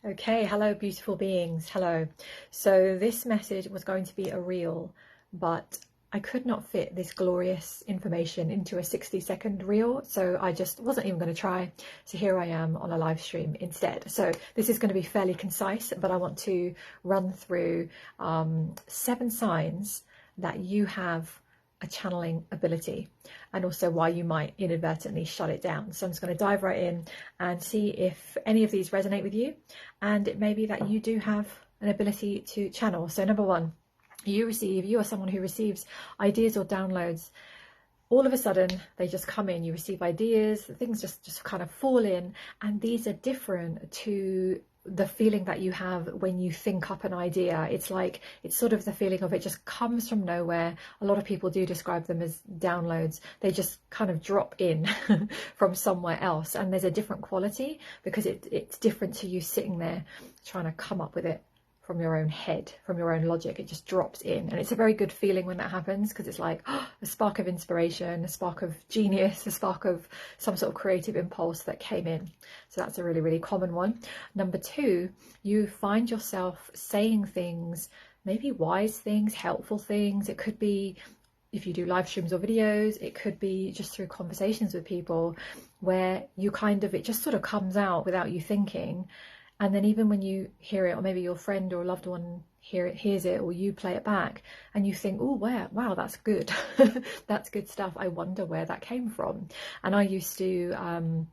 Okay, hello, beautiful beings. Hello. So, this message was going to be a reel, but I could not fit this glorious information into a 60-second reel, so I just wasn't even going to try. So, here I am on a live stream instead. So, this is going to be fairly concise, but I want to run through 7 signs that you have a channeling ability, and also why you might inadvertently shut it down. So I'm just going to dive right in and see if any of these resonate with you, and it may be that you do have an ability to channel. So number 1, you are someone who receives ideas or downloads. All of a sudden they just come in, you receive ideas, things just kind of fall in, and these are different to the feeling that you have when you think up an idea. It's sort of the feeling of it just comes from nowhere. A lot of people do describe them as downloads. They just kind of drop in from somewhere else, and there's a different quality because it's different to you sitting there trying to come up with it from your own head, from your own logic. It just drops in, and it's a very good feeling when that happens, because it's like a spark of inspiration, a spark of genius, a spark of some sort of creative impulse that came in. So that's a really, really common one. Number 2, you find yourself saying things, maybe wise things, helpful things. It could be, if you do live streams or videos, it could be just through conversations with people where it just sort of comes out without you thinking. And then even when you hear it, or maybe your friend or loved one hears it, or you play it back, and you think, oh, wow, that's good. That's good stuff. I wonder where that came from. And I used to,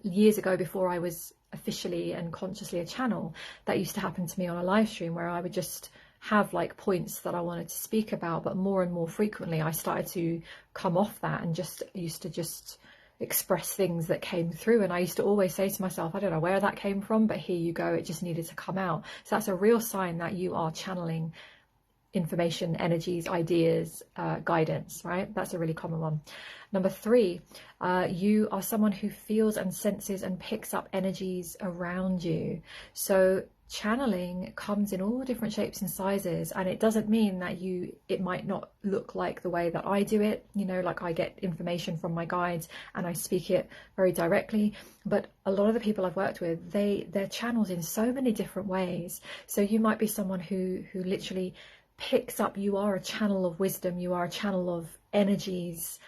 years ago, before I was officially and consciously a channel, that used to happen to me on a live stream, where I would just have like points that I wanted to speak about, but more and more frequently I started to come off that and used to express things that came through. And I used to always say to myself, I don't know where that came from, but here you go, it just needed to come out. So that's a real sign that you are channeling information, energies, ideas, guidance, right? That's a really common one. Number 3, you are someone who feels and senses and picks up energies around you. So channeling comes in all different shapes and sizes, and it doesn't mean that it might not look like the way that I do it. Like I get information from my guides and I speak it very directly, but a lot of the people I've worked with, they're channeled in so many different ways. So you might be someone who literally picks up, you are a channel of wisdom, you are a channel of energies,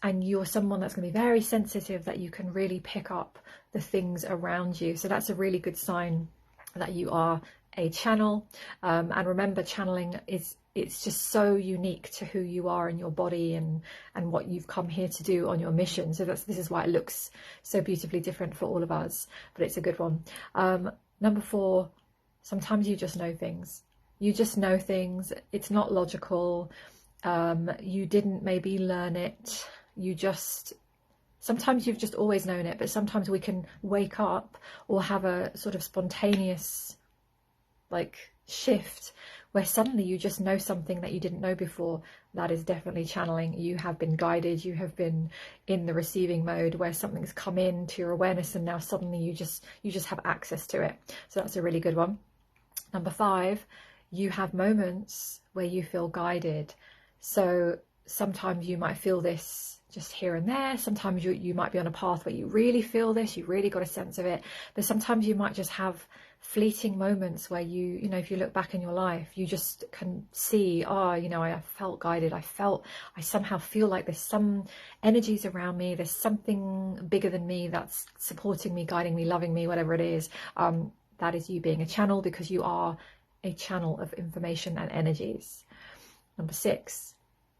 and you're someone that's going to be very sensitive, that you can really pick up the things around you. So that's a really good sign that you are a channel. And remember, channeling it's just so unique to who you are in your body and what you've come here to do on your mission. So this is why it looks so beautifully different for all of us, but it's a good one. Number 4, sometimes you just know things. You just know things. It's not logical. You didn't maybe learn it. Sometimes you've just always known it, but sometimes we can wake up or have a sort of spontaneous shift where suddenly you just know something that you didn't know before. That is definitely channeling. You have been guided, you have been in the receiving mode where something's come into your awareness, and now suddenly you just have access to it. So that's a really good one. Number 5, you have moments where you feel guided. So sometimes you might feel this just here and there. Sometimes you might be on a path where you really feel this, you really got a sense of it. But sometimes you might just have fleeting moments where if you look back in your life, you just can see, I felt guided. I somehow feel like there's some energies around me. There's something bigger than me that's supporting me, guiding me, loving me, whatever it is. That is you being a channel, because you are a channel of information and energies. Number 6,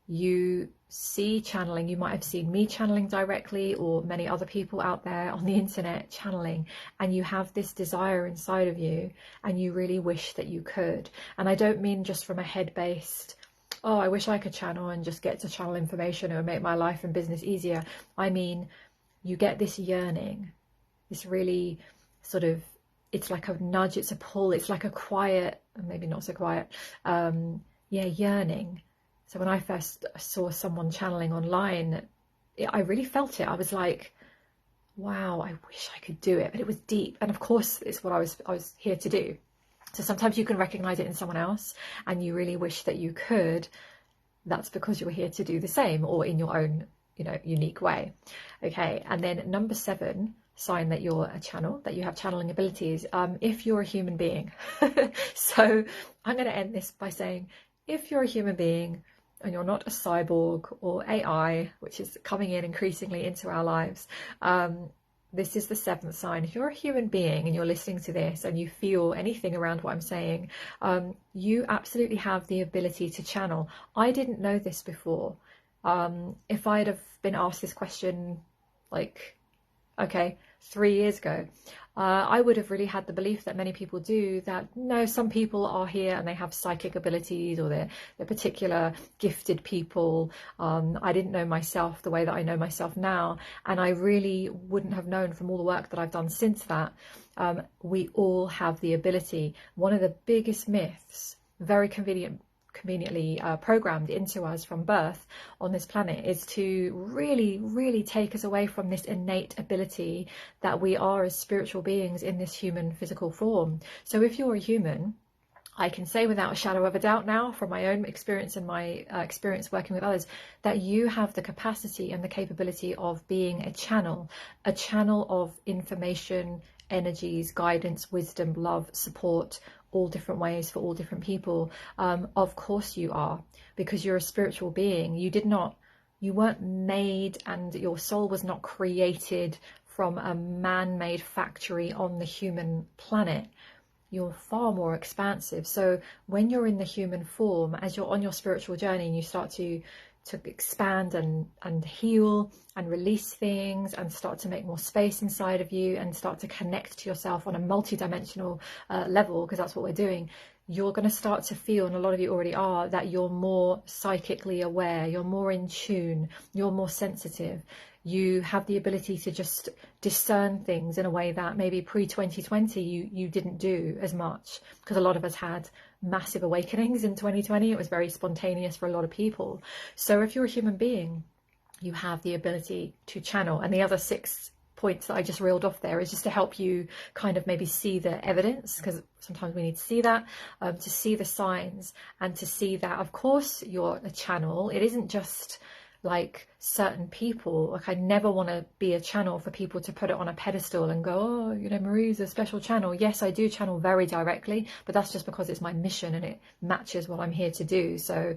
you see channeling. You might have seen me channeling directly, or many other people out there on the internet channeling, and you have this desire inside of you and you really wish that you could. And I don't mean just from a head-based, I wish I could channel and just get to channel information or make my life and business easier. I mean, you get this yearning, this really sort of, it's like a nudge, it's a pull, it's like a quiet, maybe not so quiet, yearning. So when I first saw someone channeling online, I really felt it. I was like, wow, I wish I could do it. But it was deep. And of course, it's what I was here to do. So sometimes you can recognize it in someone else and you really wish that you could. That's because you're here to do the same, or in your own, unique way. Okay. And then number 7, sign that you're a channel, that you have channeling abilities, if you're a human being. So I'm going to end this by saying, if you're a human being and you're not a cyborg or AI, which is coming in increasingly into our lives, this is the 7th sign. If you're a human being and you're listening to this and you feel anything around what I'm saying, you absolutely have the ability to channel. I didn't know this before. If I'd have been asked this question, like, okay, 3 years ago, I would have really had the belief that many people do, that no, some people are here and they have psychic abilities, or they're particular gifted people. I didn't know myself the way that I know myself now, and I really wouldn't have known from all the work that I've done since that. We all have the ability. One of the biggest myths, very conveniently programmed into us from birth on this planet, is to really take us away from this innate ability that we are as spiritual beings in this human physical form. So if you're a human, I can say without a shadow of a doubt now, from my own experience and my experience working with others, that you have the capacity and the capability of being a channel of information, energies, guidance, wisdom, love, support, all different ways for all different people. Of course you are, because you're a spiritual being. You weren't made, and your soul was not created from a man-made factory on the human planet. You're far more expansive. So when you're in the human form, as you're on your spiritual journey and you start to expand and heal and release things and start to make more space inside of you and start to connect to yourself on a multi-dimensional level, because that's what we're doing, you're going to start to feel, and a lot of you already are, that you're more psychically aware, you're more in tune, you're more sensitive. You have the ability to just discern things in a way that maybe pre-2020 you didn't do as much, because a lot of us had massive awakenings in 2020. It was very spontaneous for a lot of people. So if you're a human being, you have the ability to channel. And the other 6 points that I just reeled off there is just to help you kind of maybe see the evidence, because sometimes we need to see that, to see the signs, and to see that, of course, you're a channel. It isn't just like certain people. Like, I never want to be a channel for people to put it on a pedestal and go, oh, you know, Marie's a special channel. Yes, I do channel very directly, but that's just because it's my mission and it matches what I'm here to do. So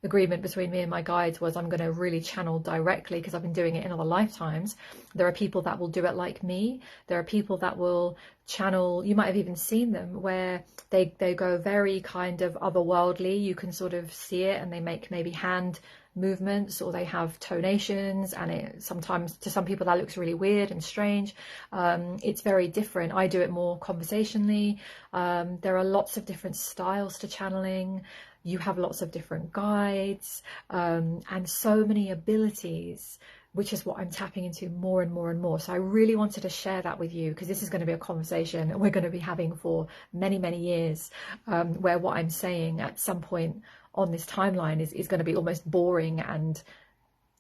agreement between me and my guides was, I'm going to really channel directly because I've been doing it in other lifetimes. There are people that will do it like me. There are people that will channel, you might have even seen them, where they go very kind of otherworldly. You can sort of see it, and they make maybe hand movements, or they have tonations, and it sometimes, to some people, that looks really weird and strange. It's very different. I do it more conversationally. There are lots of different styles to channeling. You have lots of different guides, and so many abilities, which is what I'm tapping into more and more and more. So I really wanted to share that with you, because this is going to be a conversation we're going to be having for many, many years, where what I'm saying at some point on this timeline is going to be almost boring and,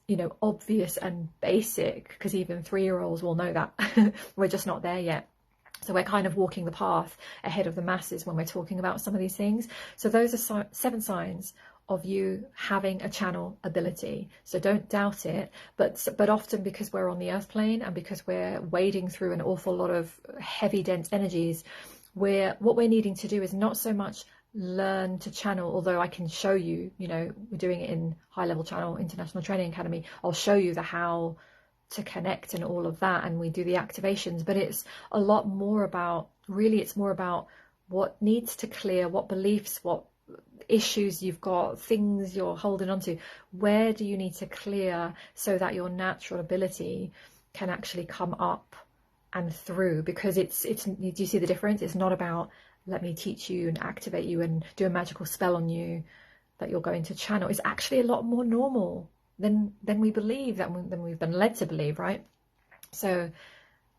you know, obvious and basic, because even 3-year-olds will know that. We're just not there yet. So we're kind of walking the path ahead of the masses when we're talking about some of these things. So those are 7 signs of you having a channel ability. So don't doubt it. But often, because we're on the earth plane and because we're wading through an awful lot of heavy, dense energies, what we're needing to do is not so much learn to channel, although I can show you, you know, we're doing it in High Level Channel International Training Academy. I'll show you the how to connect and all of that, and we do the activations. But it's a lot more about, really, it's more about what needs to clear, what beliefs, what issues you've got, things you're holding on to. Where do you need to clear so that your natural ability can actually come up and through? Because it's do you see the difference? It's not about, let me teach you and activate you and do a magical spell on you that you're going to channel. It's actually a lot more normal than we believe, than we've been led to believe, right? So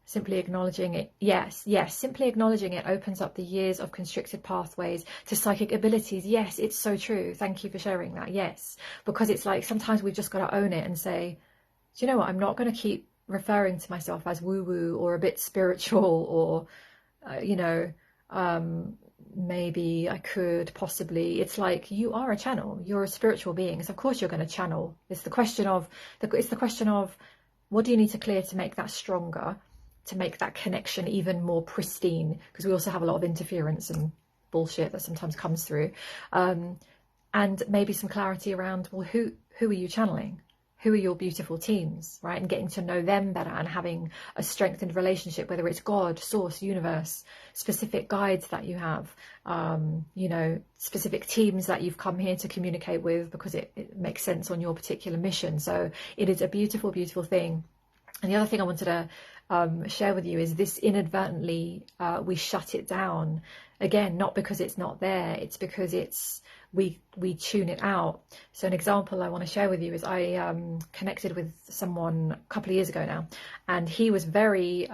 simply acknowledging it, yes, simply acknowledging it opens up the years of constricted pathways to psychic abilities. Yes, it's so true. Thank you for sharing that. Yes, because it's like, sometimes we've just got to own it and say, do you know what, I'm not going to keep referring to myself as woo-woo or a bit spiritual, or you know, maybe I could possibly, it's like, you are a channel, you're a spiritual being, so of course you're going to channel. It's the question of what do you need to clear to make that stronger, to make that connection even more pristine, because we also have a lot of interference and bullshit that sometimes comes through, and maybe some clarity around, well, who are you channeling? Who are your beautiful teams, right? And getting to know them better and having a strengthened relationship, whether it's God, source, universe, specific guides that you have, you know, specific teams that you've come here to communicate with because it makes sense on your particular mission. So it is a beautiful, beautiful thing. And the other thing I wanted to share with you is this: inadvertently we shut it down. Again, not because it's not there, it's because we tune it out. So an example I want to share with you is I connected with someone a couple of years ago now, and he was very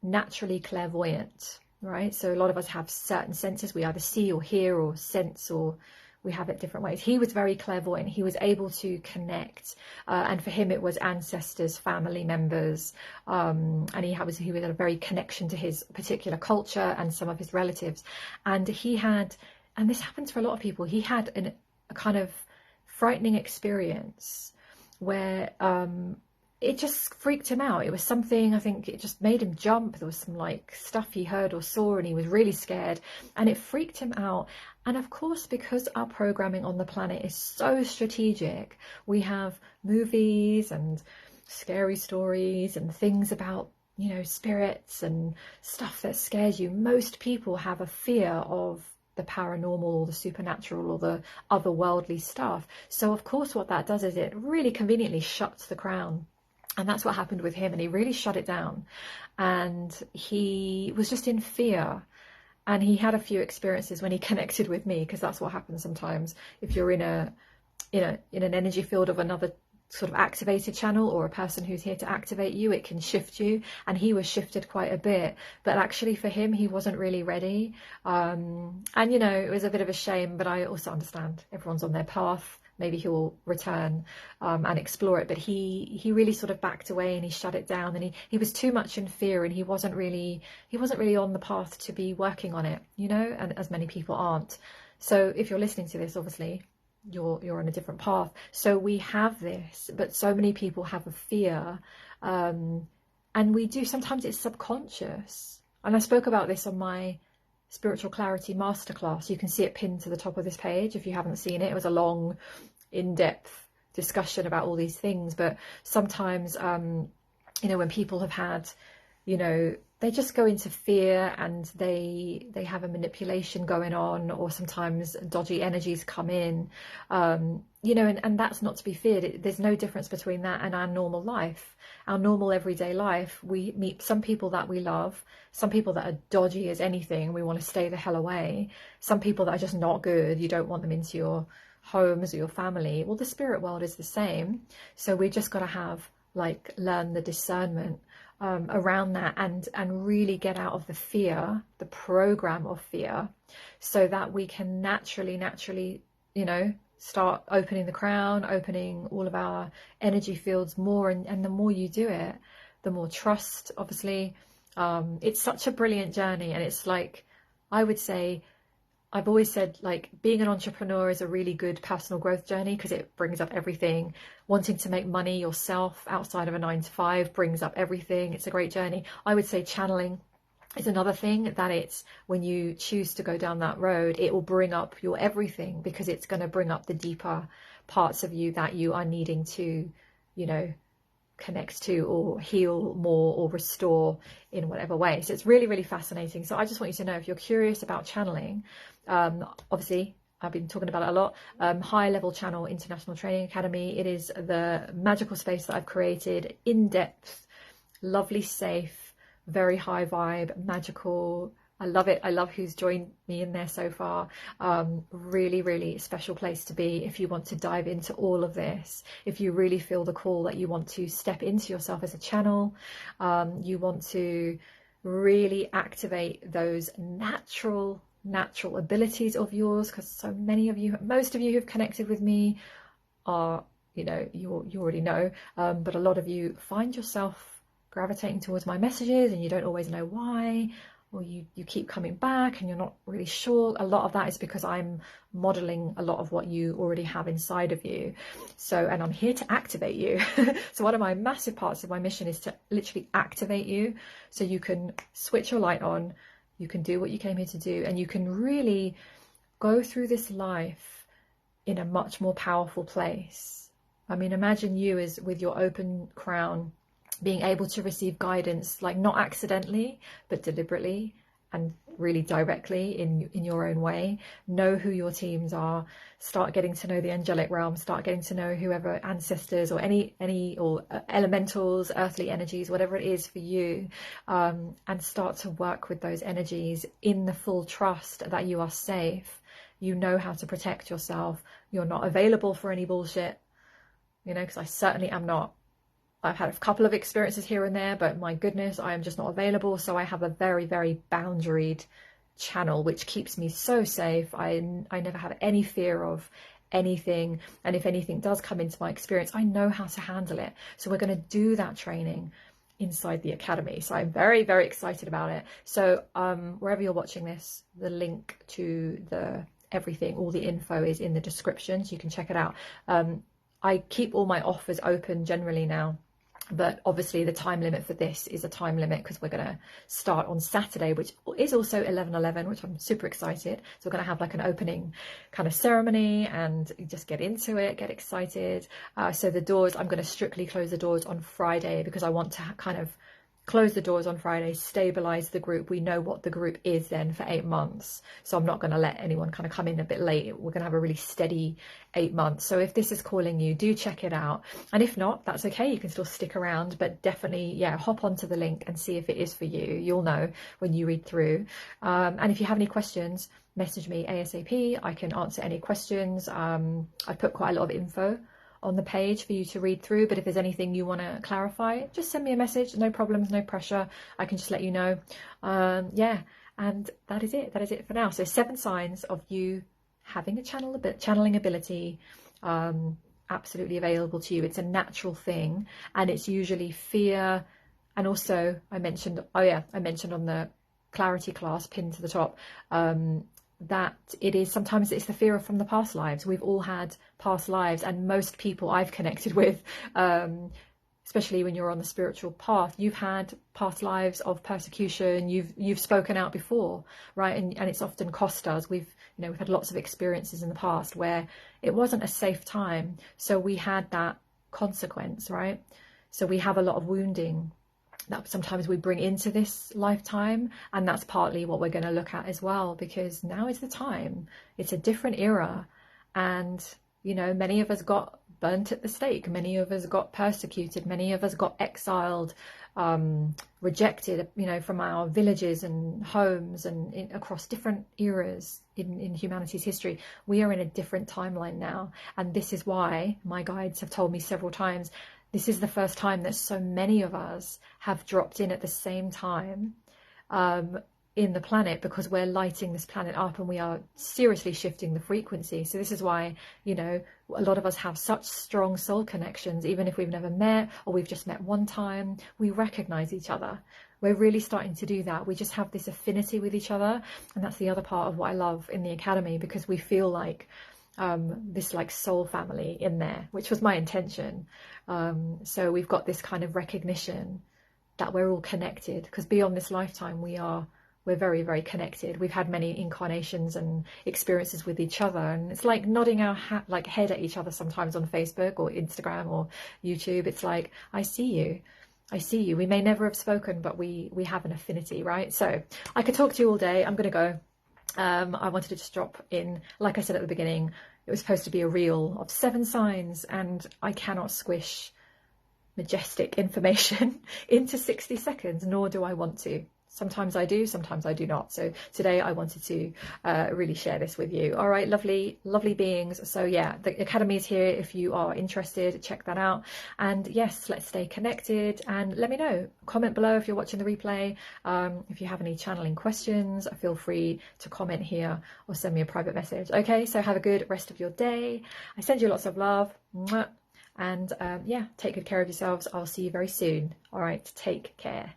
naturally clairvoyant, right? So a lot of us have certain senses. We either see or hear or sense, or we have it different ways. He was very clairvoyant. He was able to connect, and for him it was ancestors, family members, and he had a very connection to his particular culture and some of his relatives. And he had, and this happens for a lot of people, he had a kind of frightening experience where it just freaked him out. It was something, I think it just made him jump. There was some like stuff he heard or saw and he was really scared, and it freaked him out. And of course, because our programming on the planet is so strategic, we have movies and scary stories and things about, you know, spirits and stuff that scares you. Most people have a fear of the paranormal or the supernatural or the otherworldly stuff. So of course what that does is it really conveniently shuts the crown. And that's what happened with him, and he really shut it down, and he was just in fear. And he had a few experiences when he connected with me, because that's what happens sometimes if you're in an energy field of another sort of activated channel, or a person who's here to activate you, it can shift you. And he was shifted quite a bit, but actually for him, he wasn't really ready. And you know, it was a bit of a shame, but I also understand everyone's on their path. Maybe he'll return and explore it, but he really sort of backed away and he shut it down, and he was too much in fear, and he wasn't really on the path to be working on it, you know, and as many people aren't. So if you're listening to this, obviously you're on a different path. So we have this, but so many people have a fear, and we do, sometimes it's subconscious. And I spoke about this on my Spiritual Clarity Masterclass. You can see it pinned to the top of this page if you haven't seen it. It was a long, in-depth discussion about all these things. But sometimes, you know, when people have had, you know, they just go into fear, and they have a manipulation going on, or sometimes dodgy energies come in, you know, and that's not to be feared. There's no difference between that and our normal life, our normal everyday life. We meet some people that we love, some people that are dodgy as anything, we want to stay the hell away, some people that are just not good, you don't want them into your homes or your family. Well, the spirit world is the same. So we just got to have, like, learn the discernment around that, and really get out of the fear, the program of fear, so that we can naturally, you know, start opening the crown, opening all of our energy fields more. And the more you do it, the more trust, obviously. It's such a brilliant journey, and it's like, I would say, I've always said, like, being an entrepreneur is a really good personal growth journey, because it brings up everything. Wanting to make money yourself outside of a 9-to-5 brings up everything. It's a great journey. I would say channeling is another thing, that it's, when you choose to go down that road, it will bring up your everything, because it's going to bring up the deeper parts of you that you are needing to, you know, connect to, or heal more, or restore in whatever way. So it's really, really fascinating. So I just want you to know, if you're curious about channeling, obviously I've been talking about it a lot, High Level Channel International Training Academy. It is the magical space that I've created, in depth, lovely, safe, very high vibe, magical. I love it. I love who's joined me in there so far. Really, really special place to be if you want to dive into all of this. If you really feel the call that you want to step into yourself as a channel, you want to really activate those natural abilities of yours, because so many of you, most of you who've connected with me are, you know, you already know, but a lot of you find yourself gravitating towards my messages and you don't always know why. or you keep coming back and you're not really sure, a lot of that is because I'm modeling a lot of what you already have inside of you. So, and I'm here to activate you. So one of my massive parts of my mission is to literally activate you so you can switch your light on, you can do what you came here to do, and you can really go through this life in a much more powerful place. I mean, imagine you as with your open crown, being able to receive guidance, like not accidentally, but deliberately and really directly in your own way. Know who your teams are, start getting to know the angelic realm, start getting to know whoever ancestors or any or elementals, earthly energies, whatever it is for you, and start to work with those energies in the full trust that you are safe. You know how to protect yourself. You're not available for any bullshit, you know, because I certainly am not. I've had a couple of experiences here and there, but my goodness, I am just not available. So I have a very, very boundaried channel, which keeps me so safe. I never have any fear of anything. And if anything does come into my experience, I know how to handle it. So we're going to do that training inside the academy. So I'm very, very excited about it. So wherever you're watching this, the link to the everything, all the info is in the description, so you can check it out. I keep all my offers open generally now, but obviously the time limit for this is a time limit because we're going to start on Saturday, which is also 11/11, which I'm super excited. So we're going to have like an opening kind of ceremony and just get into it, get excited. So the doors, I'm going to strictly close the doors on Friday because I want to kind of close the doors on Friday, stabilize the group. We know what the group is then for 8 months. So I'm not going to let anyone kind of come in a bit late. We're going to have a really steady 8 months. So if this is calling you, do check it out. And if not, that's okay. You can still stick around, but definitely, yeah, hop onto the link and see if it is for you. You'll know when you read through. And if you have any questions, message me ASAP. I can answer any questions. I've put quite a lot of info on the page for you to read through, but if there's anything you want to clarify, just send me a message. No problems, no pressure. I can just let you know. Yeah, and that is it for now. So 7 signs of you having a channeling ability, absolutely available to you. It's a natural thing, and it's usually fear. And also I mentioned on the clarity class pinned to the top, that sometimes it's the fear from the past lives. We've all had past lives, and most people I've connected with, especially when you're on the spiritual path, you've had past lives of persecution. You've spoken out before, right? And it's often cost us. We've had lots of experiences in the past where it wasn't a safe time, so we had that consequence, right? So we have a lot of wounding that sometimes we bring into this lifetime, and that's partly what we're going to look at as well, because now is the time. It's a different era, and many of us got burnt at the stake, many of us got persecuted, many of us got exiled, rejected, from our villages and homes, and across different eras in humanity's history. We are in a different timeline now, and this is why my guides have told me several times, this is the first time that so many of us have dropped in at the same time in the planet, because we're lighting this planet up and we are seriously shifting the frequency. So this is why, a lot of us have such strong soul connections, even if we've never met or we've just met one time. We recognize each other. We're really starting to do that. We just have this affinity with each other. And that's the other part of what I love in the Academy, because we feel like this like soul family in there, which was my intention. So we've got this kind of recognition that we're all connected, because beyond this lifetime we're very, very connected. We've had many incarnations and experiences with each other, and it's like nodding our head at each other sometimes on Facebook or Instagram or YouTube. It's like, I see you. We may never have spoken, but we have an affinity, right? So I could talk to you all day. I'm gonna go. I wanted to just drop in, like I said at the beginning, it was supposed to be a reel of 7 signs, and I cannot squish majestic information into 60 seconds, nor do I want to. Sometimes I do, sometimes I do not. So today I wanted to really share this with you. All right, lovely, lovely beings. So yeah, the Academy is here if you are interested. Check that out. And yes, let's stay connected, and let me know. Comment below if you're watching the replay. If you have any channeling questions, feel free to comment here or send me a private message. Okay, so have a good rest of your day. I send you lots of love. Mwah. And yeah, take good care of yourselves. I'll see you very soon. All right, take care.